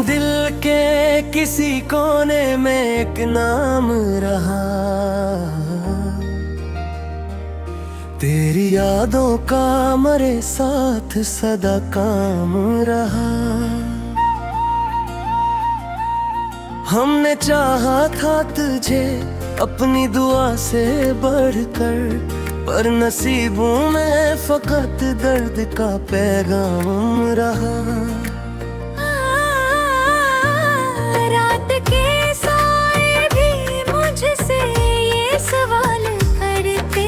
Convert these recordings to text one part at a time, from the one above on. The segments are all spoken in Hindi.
दिल के किसी कोने में एक नाम रहा, तेरी यादों का मेरे साथ सदा काम रहा। हमने चाहा था तुझे अपनी दुआ से बढ़कर, पर नसीबों में फकत दर्द का पैगाम रहा। रात के साए भी मुझसे ये सवाल करते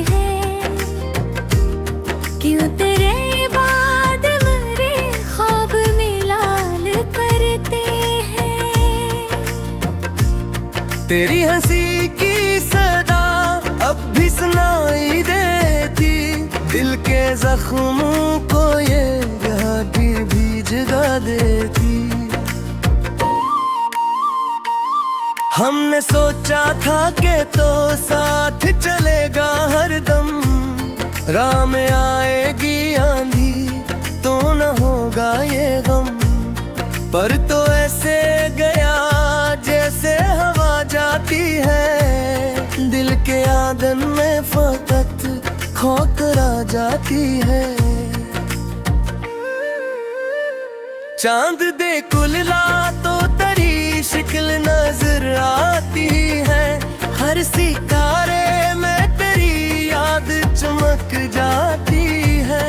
हैं, क्यों तेरे बाद मेरे ख्वाब में लाल करते हैं। तेरी हंसी की सदा अब भी सुनाई देती, दिल के जख्मों को ये घाटी भी जगा देती। हमने सोचा था कि तो साथ चलेगा हरदम, राह में आएगी आंधी तो न होगा ये गम, पर तो ऐसे गया जैसे हवा जाती है, दिल के आंगन में फकत खोकरा जाती है। चांद दे कुलला तो तेरी शिक्ल नजर आती है, हर सितारे में तेरी याद चमक जाती है।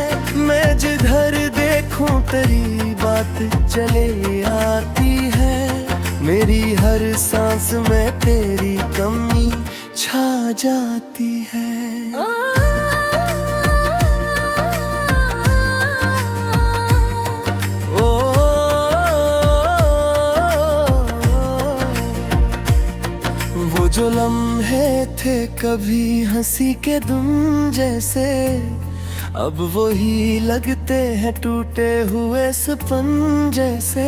मैं जिधर देखूं तेरी बात चले आती है, मेरी हर सांस में तेरी कमी छा जाती है। वो जो लम्हे थे कभी हंसी के दुम जैसे, अब वो ही लगते हैं टूटे हुए सपन जैसे।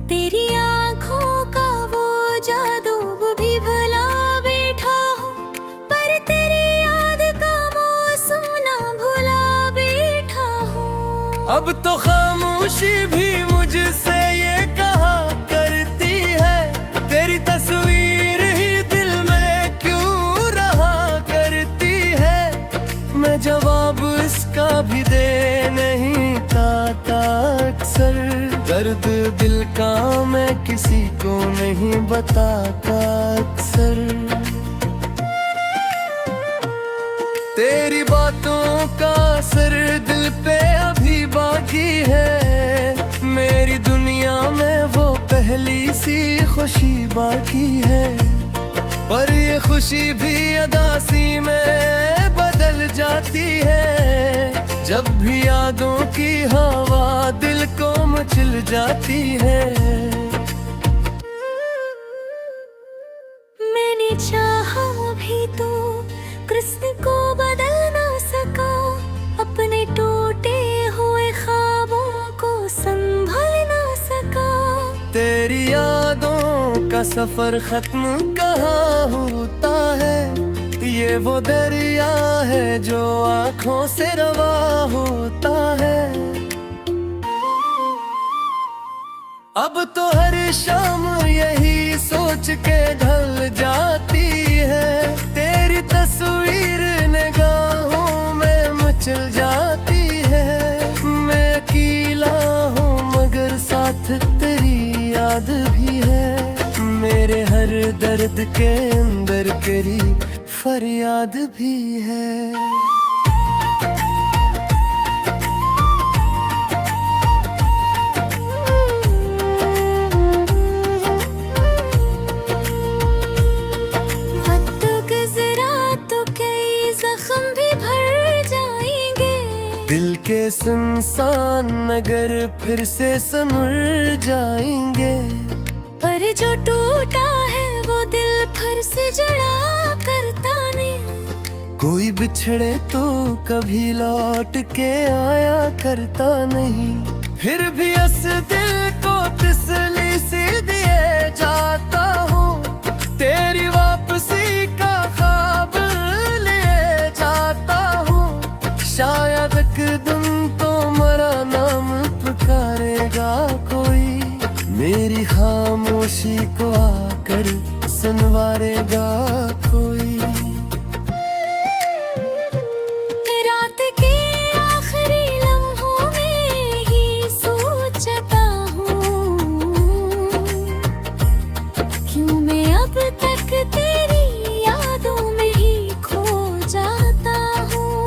तेरी आँखों का वो जादू वो भी भुला बैठा हूँ, पर तेरी याद का मौसम ना भुला बैठा हूँ। अब तो खामोशी भी मुझसे ये कहा करती है, तेरी तस्वीर ही दिल में क्यों रहा करती है। मैं जवाब इसका भी दे नहीं पाता अक्सर, दर्द दिल का मैं किसी को नहीं बताता अक्सर। तेरी बातों का असर दिल पे अभी बाकी है, मेरी दुनिया में वो पहली सी खुशी बाकी है, पर ये खुशी भी अदासी में बदल जाती है, जब भी यादों की हवा दिल को मचल जाती है। मैंने चाहा भी तो कृष्ण को बदल ना सका, अपने टूटे हुए ख्वाबों को संभल ना सका। तेरी यादों का सफर खत्म कहाँ होता है, ये वो दरिया है जो आँखों से रवा होता है। अब तो हर शाम यही सोच के ढल जाती है, तेरी तस्वीर निगाहों में मचल जाती है। मैं अकेला हूँ मगर साथ तेरी याद भी है, मेरे हर दर्द के अंदर तेरी फरियाद भी है। दिल के सुनसान नगर फिर से संवर जाएंगे, पर जो टूटा है वो दिल फिर से जड़ा करता नहीं। कोई बिछड़े तो कभी लौट के आया करता नहीं, फिर भी इस दिल को तसल्ली से दिए जाता हूँ, तेरी वापसी का ख्वाब लिए जाता हूँ। शायद एक दिन तो मेरा नाम पुकारेगा कोई, संवारेगा कोई। रात के आखिरी लम्हों में ही सोचता हूँ, क्यों मैं अब तक तेरी यादों में ही खो जाता हूँ।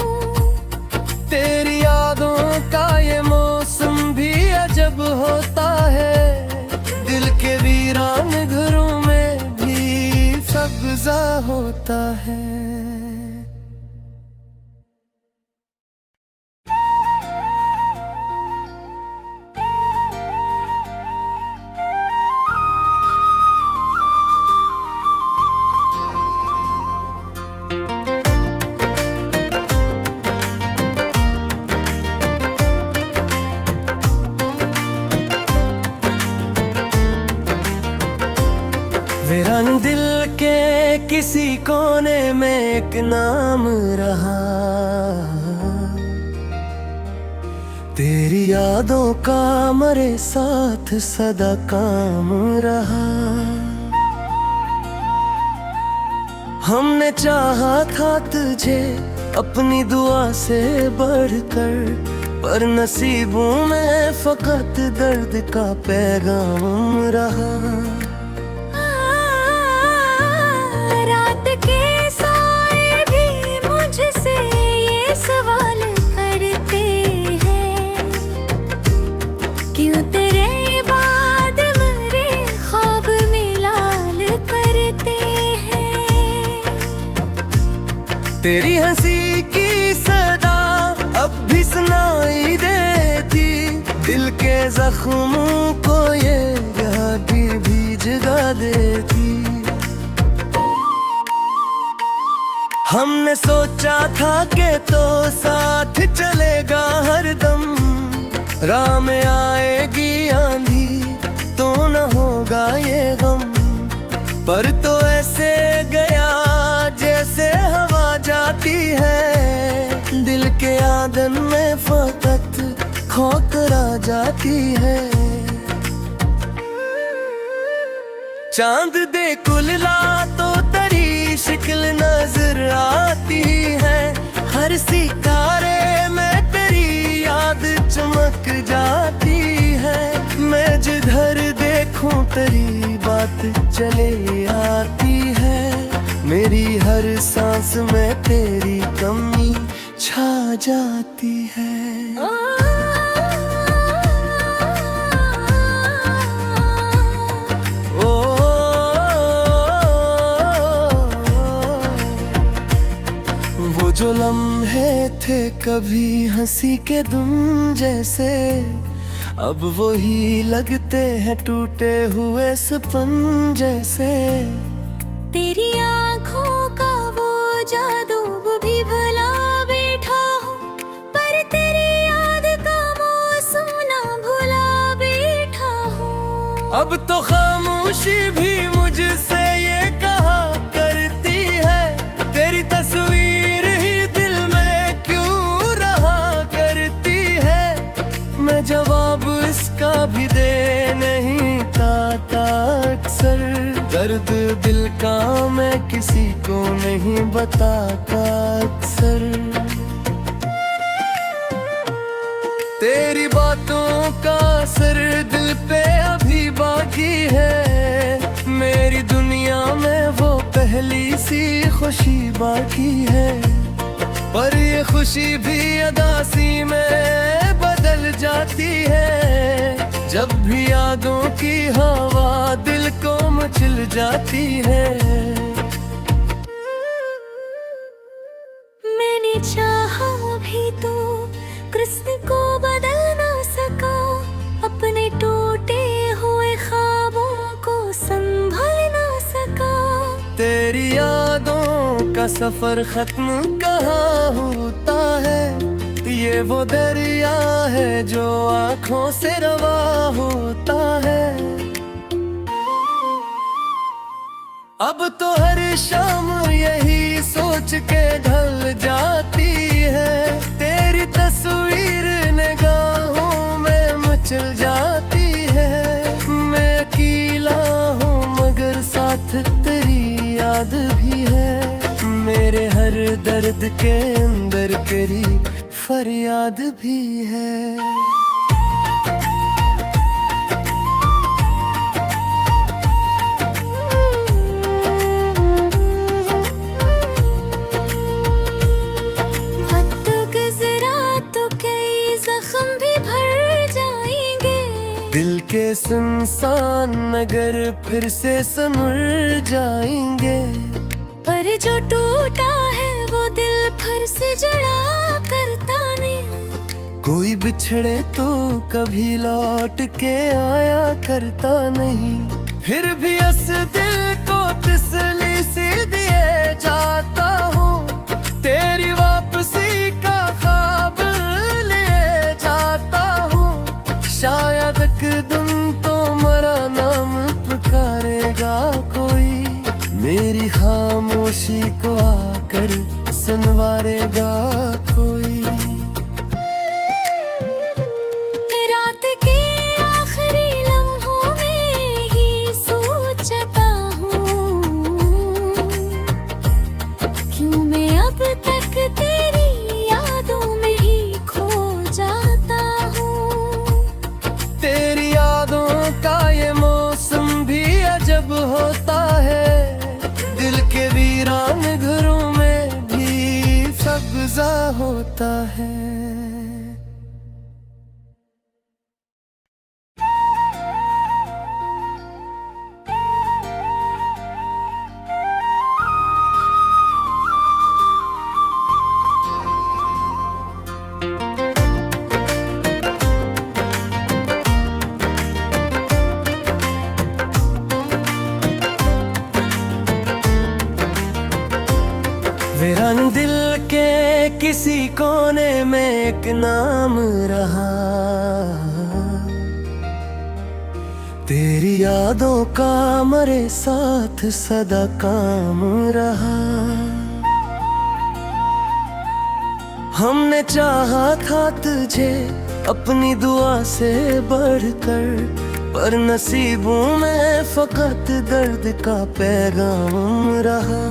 तेरी यादों का ये मौसम भी अजब होता है, दिल के वीरान घरों में भी सब्जा होता है। वीरान दिल के किसी कोने में एक नाम रहा, तेरी यादों का मरे साथ सदा काम रहा। हमने चाहा था तुझे अपनी दुआ से बढ़कर, पर नसीबों में फकत दर्द का पैगाम रहा। रात के साए भी मुझसे ये सवाल करते हैं, क्यों तेरे बाद मेरे ख्वाब में लाल करते हैं। तेरी हंसी की सदा अब भी सुनाई देती, दिल के जख्मों को ये घाटी भी जगा देती। हमने सोचा था कि तो साथ चलेगा हरदम, राह में आएगी आंधी तो न होगा ये गम, पर तो ऐसे गया जैसे हवा जाती है, दिल के आंगन में फकत खोकरा जाती है। चांद दे कुलला तो तेरी शिकल नजर आती है, हर सितारे में तेरी याद चमक जाती है। मैं जिधर देखूं तेरी बात चले आती है, मेरी हर सांस में तेरी कमी छा जाती है। जो लम्हे थे कभी हंसी के दुम जैसे, अब वो ही लगते हैं टूटे हुए सपन जैसे। तेरी आँखों का वो जादू वो भी भुला बैठा हूँ, पर तेरी याद का मौसम ना भुला बैठा हूँ। अब तो खामोशी भी मुझसे ये कहा करती है, तेरी तस्वीर ही दिल में क्यों रहा करती है। मैं जवाब इसका भी दे नहीं पाता अक्सर, दर्द दिल का मैं किसी को नहीं बताता अक्सर। तेरी बातों का असर दिल पे अभी बाकी है, मेरी दुनिया में वो पहली सी खुशी बाकी है, पर ये खुशी भी अदासी में बदल जाती है, जब भी यादों की हवा दिल को मचल जाती है। मैंने चाहा भी तो कृष्ण को बदल ना सका, अपने टूटे हुए ख्वाबों को संभल ना सका। तेरी यादों का सफर खत्म कहाँ होता है, ये वो दरिया है जो आँखों से रवा होता है। अब तो हर शाम यही सोच के ढल जाती है, तेरी तस्वीर निगाहों में मचल जाती है। मैं अकेला हूँ मगर साथ तेरी हर दर्द के अंदर तेरी फरियाद भी है। वक्त गुजरा तो कई जख्म भी भर जाएंगे, दिल के सुनसान नगर फिर से संवर जाएंगे। पर जो टूटा है वो दिल फिर से जुड़ा करता नहीं। कोई बिछड़े तो कभी लौट के आया करता नहीं। फिर भी इस दिल को तसल्ली से दिए जाता हूँ, तेरी वापसी का ख्वाब लिए जाता हूँ। शायद एक दिन तो मरा नाम पुकारेगा कोई, मेरी खामोशी को आकर सुनवारेगा कोई। रात के आखिरी लम्हों में ही सोचता हूँ, क्यों मैं अब तक तेरी यादों में ही खो जाता हूँ। तेरी यादों का ये मौसम भी अजब होता है, दिल के वीरान घरों में भी सब्जा होता है। वीरान दिल के किसी कोने में एक नाम रहा, तेरी यादों का मरे साथ सदा काम रहा। हमने चाहा था तुझे अपनी दुआ से बढ़कर, पर नसीबों में फकत दर्द का पैगाम रहा।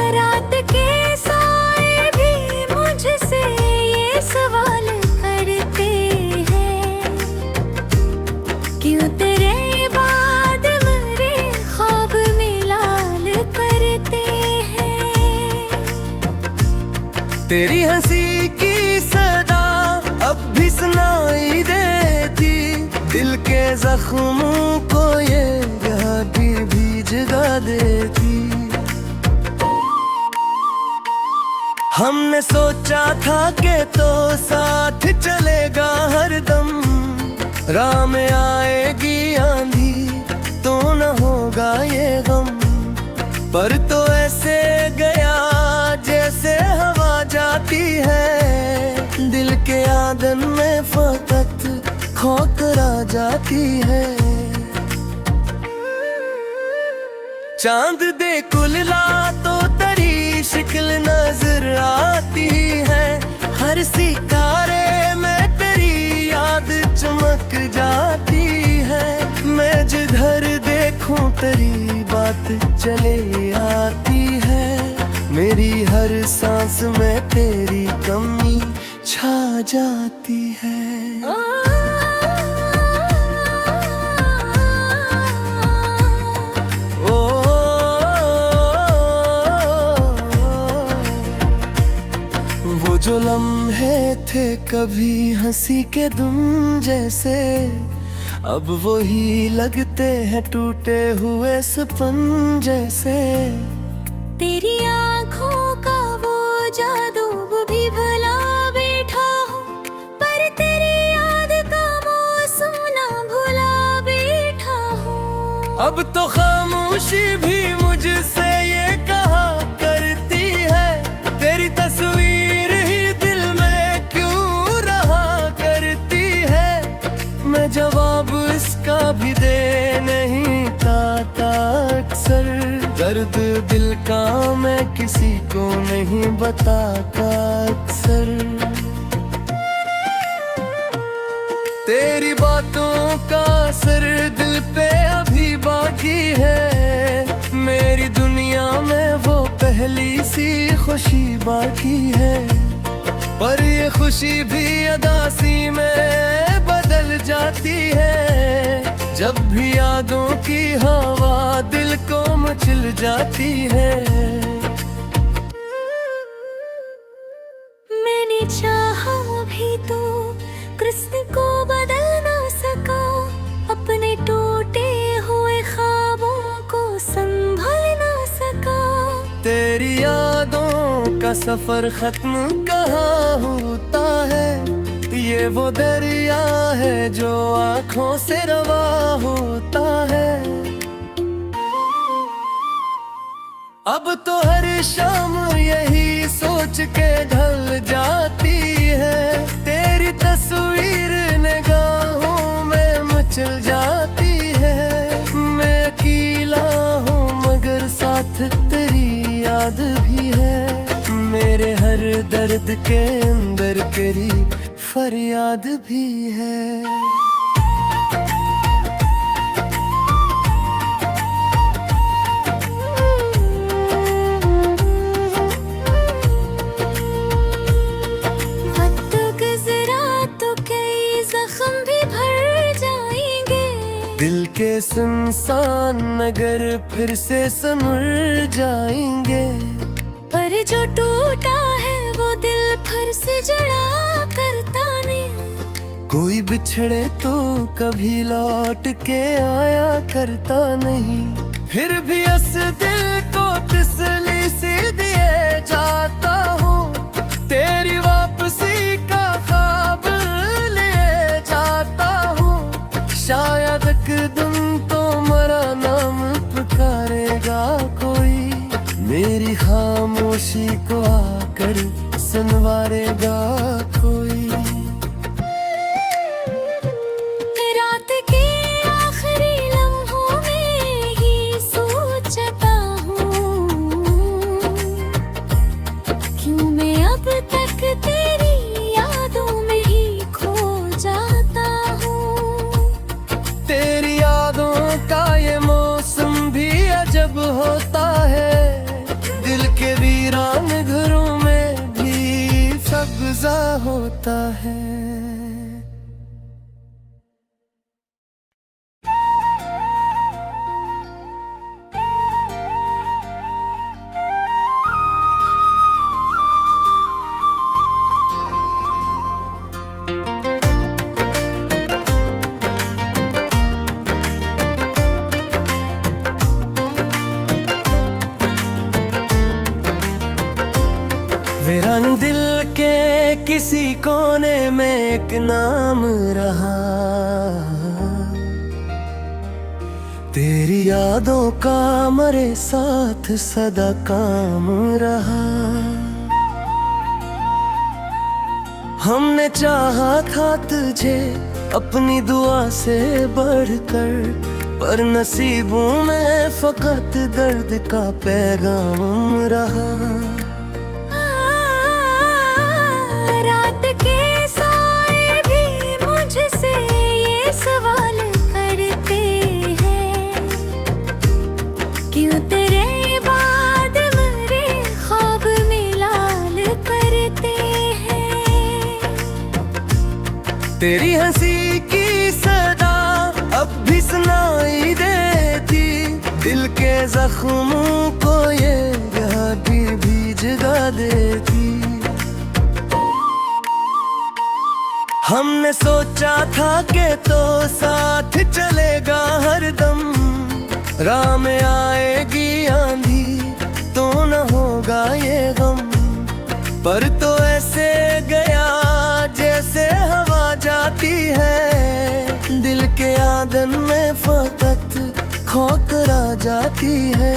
रात के साए भी मुझसे ये सवाल करते हैं, क्यों तेरे बाद मेरे ख्वाब में लाल करते हैं। तेरी हंसी की सदा अब भी सुनाई देती, दिल के जख्मों को ये घाटी भी जगा देती। हमने सोचा था कि तो साथ चलेगा हरदम, राह में आएगी आंधी तो न होगा ये गम। पर तो ऐसे गया जैसे हवा जाती है, दिल के आंगन में फकत खोकरा जाती है। चांद दे कुलला तो तेरी शिक्ल नजर आती है, हर सितारे में तेरी याद चमक जाती है। मैं जिधर देखूं तेरी बात चले आती है, मेरी हर सांस में तेरी कमी छा जाती है। जो लम्हे थे कभी हंसी के दुम जैसे, अब वही लगते हैं टूटे हुए सपन जैसे। तेरी आँखों का वो जादू वो भी भुला बैठा हूँ, पर तेरी याद का मौसम ना भुला बैठा हूँ। अब तो खामोशी भी मुझसे ये कहा करती है, तेरी तस्वीर ही दिल में क्यों रहा करती है। मैं जवाब इसका भी दे नहीं पाता अक्सर, दर्द दिल का मैं किसी को नहीं बताता अक्सर। तेरी बातों का असर दिल पे अभी बाकी है, मेरी दुनिया सी खुशी बाकी है, पर ये खुशी भी अदासी में बदल जाती है। जब भी यादों की हवा दिल को मचल जाती है। मैंने चाहा भी तो कृष्ण को बदल ना सका, अपने टूटे हुए ख्वाबों को संभल ना सका। तेरी यादों का सफर खत्म कहाँ होता है, ये वो दरिया है जो आँखों से रवा होता है। अब तो हर शाम यही सोच के ढल जाती है, तेरी तस्वीर निगाहों में मचल जाती है। मैं अकेला हूँ मगर साथ तेरी याद भी है, मेरे हर दर्द के अंदर तेरी फरियाद भी है। वक्त गुजरा तो कई जख्म भी भर जाएंगे, दिल के सुनसान नगर फिर से संवर जाएंगे। पर जो टूटा है वो दिल फिर से जुड़ा करता नहीं। कोई बिछड़े तो कभी लौट के आया करता नहीं, फिर भी इस दिल को तसल्ली से दिए जाता हूँ। तेरी वापसी का ख्वाब लिए जाता हूँ, शायद एक दिन तो मरा नाम पुकारेगा कोई, मेरी खामोशी को आकर सुनवारेगा कोई। रात के आखिरी लम्हों में ही सोचता हूँ, क्यों मैं अब तक तेरी यादों में ही खो जाता हूँ। तेरी यादों का ये मौसम भी अजब होता है, दिल के वीरान घरों में भी सब्जा होता है। वीरान दिल के किसी कोने में एक नाम रहा, तेरी यादों का मरे साथ सदा काम रहा। हमने चाहा था तुझे अपनी दुआ से बढ़कर, पर नसीबों में फकत दर्द का पैगाम रहा। रात के साए भी मुझसे ये सवाल करते हैं, क्यों तेरे बाद मेरे ख्वाब में लाल करते हैं। तेरी हंसी की सदा अब भी सुनाई देती, दिल के जख्मों को ये याद भी जगा देती। हमने सोचा था कि तो साथ चलेगा हरदम, राह में आएगी आंधी तो न होगा ये गम, पर तो ऐसे गया जैसे हवा जाती है, दिल के आंगन में फकत खोकरा जाती है।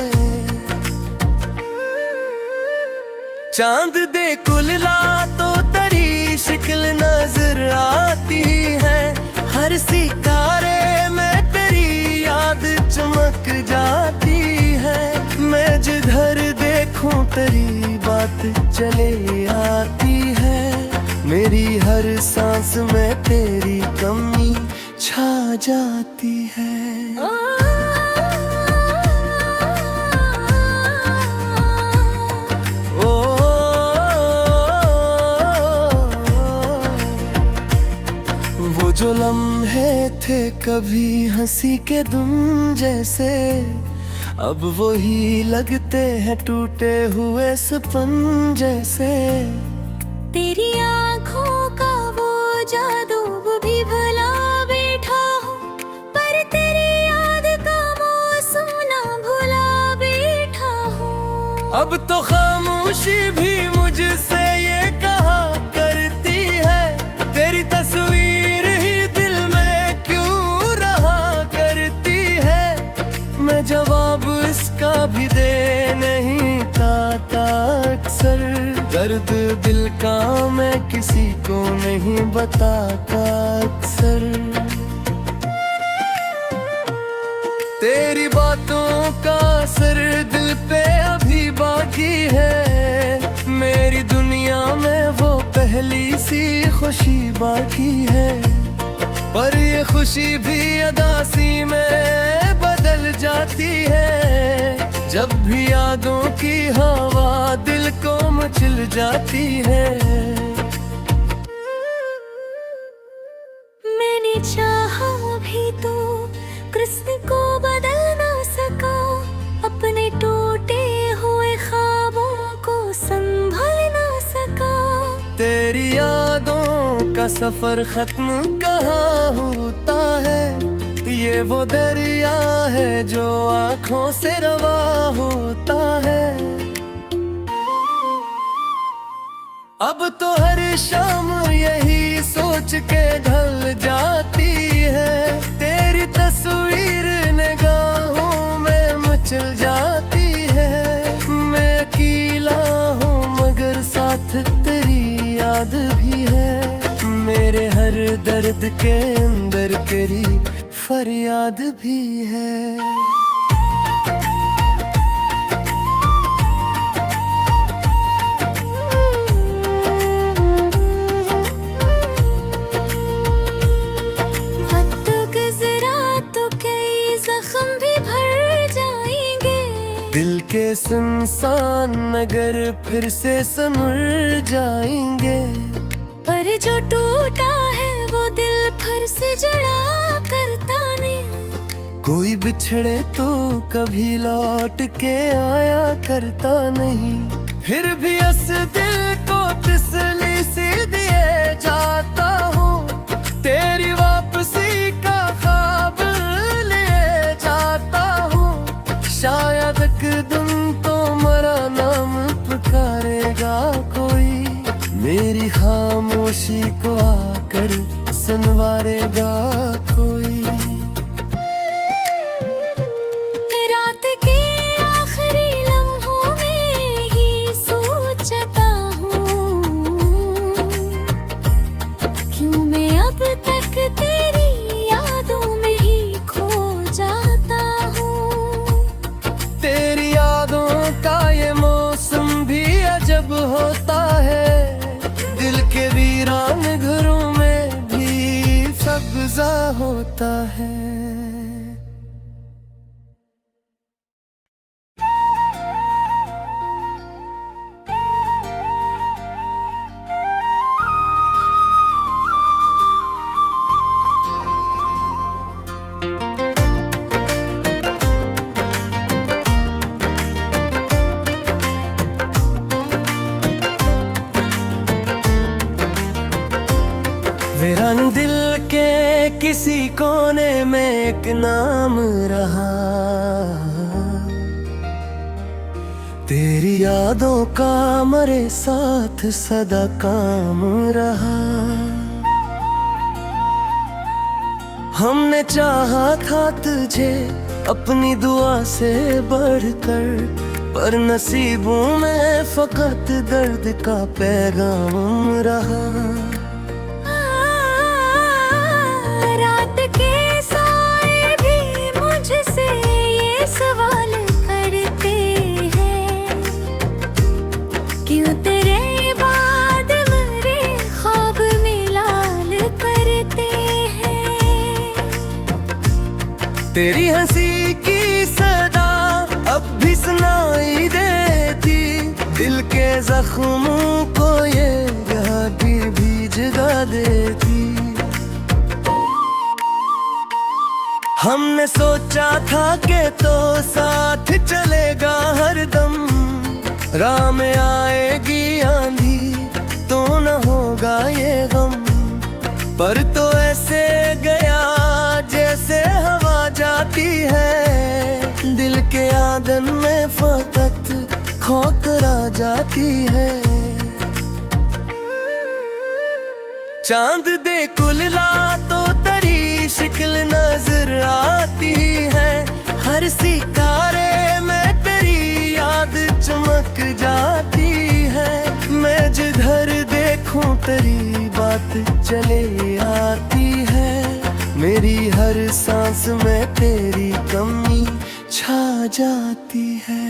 चांद दे कुलला तो तेरी शिक्ल नजर आती है, हर सितारे में तेरी याद चमक जाती है। मैं जिधर देखूं तेरी बात चले आती है, मेरी हर सांस में तेरी कमी छा जाती है। थे कभी हंसी के तुम जैसे, अब वही लगते हैं टूटे हुए सपन जैसे। तेरी आंखों का वो जादू वो भी भुला बैठा हूँ, पर तेरी याद का मौसम ना भुला बैठा हूँ। अब तो खामोशी भी मुझसे ये कहा करती है, तेरी तस्वीर ही दिल में क्यों रहा करती है। मैं जवाब इसका भी दे नहीं पाता अक्सर, दर्द दिल का मैं किसी को नहीं बताता अक्सर। तेरी बातों का असर दिल पे अभी बाकी है, मेरी दुनिया में वो पहली सी खुशी बाकी है। पर ये खुशी भी अदासी में बदल जाती है, जब भी यादों की हवा दिल को मचल जाती है। मैंने चाहा भी तो कृष्ण को बदल ना सका, अपने टूटे हुए ख्वाबों को संभल ना सका। तेरी यादों का सफर खत्म कहाँ होता है, ये वो दरिया है जो आँखों से रवा होता है। अब तो हर शाम यही सोच के ढल जाती है, तेरी तस्वीर निगाहों में मचल जाती है। मैं अकेला हूँ मगर साथ तेरी याद भी है, मेरे हर दर्द के अंदर तेरी फरियाद भी है। वक्त गुजरा तो कई जख्म भी भर जाएंगे, दिल के सुनसान नगर फिर से संवर जाएंगे। पर जो टूटा है वो दिल फिर से जुड़ा करता नहीं। कोई बिछड़े तो कभी लौट के आया करता नहीं, फिर भी इस दिल को तसल्ली से दिए जाता हूँ। तेरी वापसी का ख्वाब ले जाता हूँ, शायद एक दिन तो मरा नाम पुकारेगा कोई, मेरी खामोशी को आकर सुनवारेगा कोई। रात के आखिरी लम्हों में ही सोचता हूँ, क्यों मैं अब तक तेरी यादों में ही खो जाता हूँ। तेरी यादों का ये मौसम भी अजब होता है, दिल के वीरान घरों में भी सब्जा होता है। वीरान दिल के किसी कोने में एक नाम रहा, तेरी यादों का मरे साथ सदा काम रहा। हमने चाहा था तुझे अपनी दुआ से बढ़कर, पर नसीबों में फकत दर्द का पैगाम रहा। रात के साए भी मुझसे ये सवाल करते हैं, क्यों तेरे बाद मेरे ख्वाब में लाल करते हैं। तेरी हंसी की सदा अब भी सुनाई देती, दिल के जख्मों को ये घाटी भी जगा देती। हमने सोचा था कि तो साथ चलेगा हरदम, राह में आएगी आंधी तो न होगा ये गम। पर तो ऐसे गया जैसे हवा जाती है, दिल के आंगन में फकत खोकरा जाती है। चांद दे कुलला तो तेरी शिक्ल नजर आती है, हर सितारे में तेरी याद चमक जाती है। मैं जिधर देखूं तेरी बात चले आती है, मेरी हर सांस में तेरी कमी छा जाती है।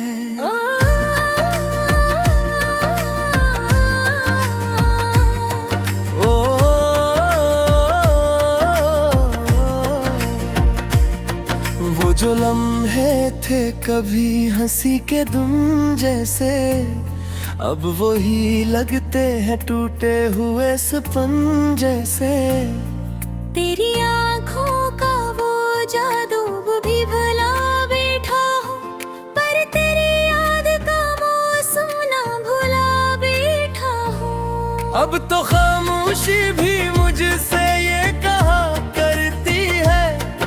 वो जो लम्हे थे कभी हंसी के दुम जैसे, अब वो ही लगते हैं टूटे हुए सपन जैसे। तेरी आँखों का वो जादू भी भला बैठा हो, पर तेरी याद का मौसम ना भुला बैठा हो। अब तो खामोशी भी मुझसे ये कहा करती है,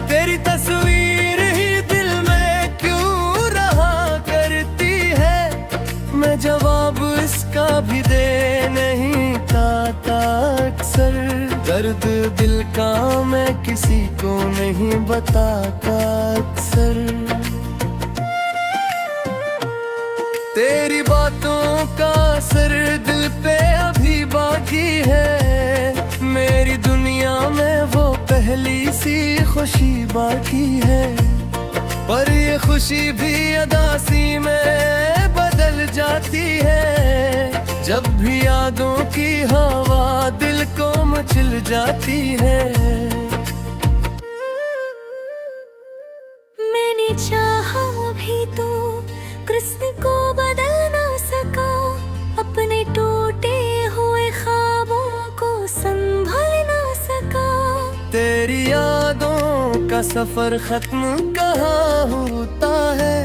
तेरी तस्वीर ही दिल में क्यों रहा करती है। मैं जवाब इसका भी दे नहीं पाता अक्सर, दर्द दिल का मैं किसी को नहीं बताता अक्सर। तेरी बातों का असर दिल पे अभी बाकी है, मेरी दुनिया में वो पहली सी खुशी बाकी है। पर ये खुशी भी अदासी में बदल जाती है, जब भी यादों की हवा दिल को मचल जाती है। मैंने चाहा भी तो कृष्ण को बदल ना सका, अपने टूटे हुए ख्वाबों को संभल ना सका। तेरी यादों का सफर खत्म कहाँ होता है,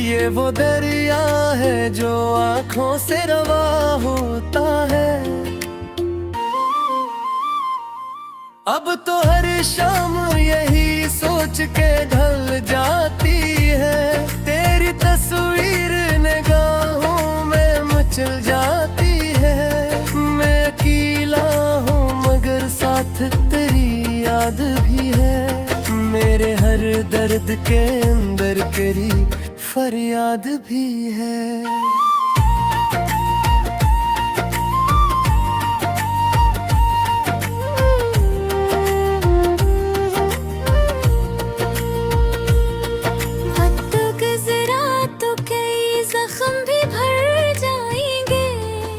ये वो दरिया है जो आँखों से रवा होता है। अब तो हर शाम यही सोच के ढल जाती है, तेरी तस्वीर निगाहों में मचल जाती है। मैं अकेला हूँ मगर साथ तेरी याद भी है, मेरे हर दर्द के अंदर तेरी फरियाद भी है।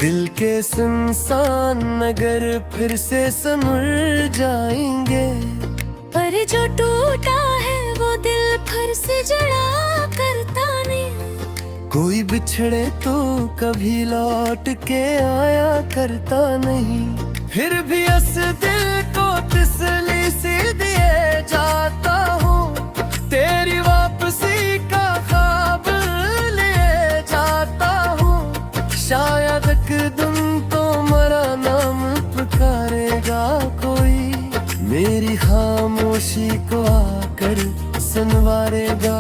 दिल के सुनसान नगर फिर से संवर जाएंगे, पर जो टूटा है वो दिल फिर से जड़ा करता नहीं। कोई बिछड़े तो कभी लौट के आया करता नहीं, फिर भी इस दिल को तसल्ली से दिए जाता हूँ। तेरी वापसी का ख्वाब ले जाता हूँ, शायद एक दिन तो मरा नाम पुकारेगा कोई, मेरी खामोशी को आकर सुनवारेगा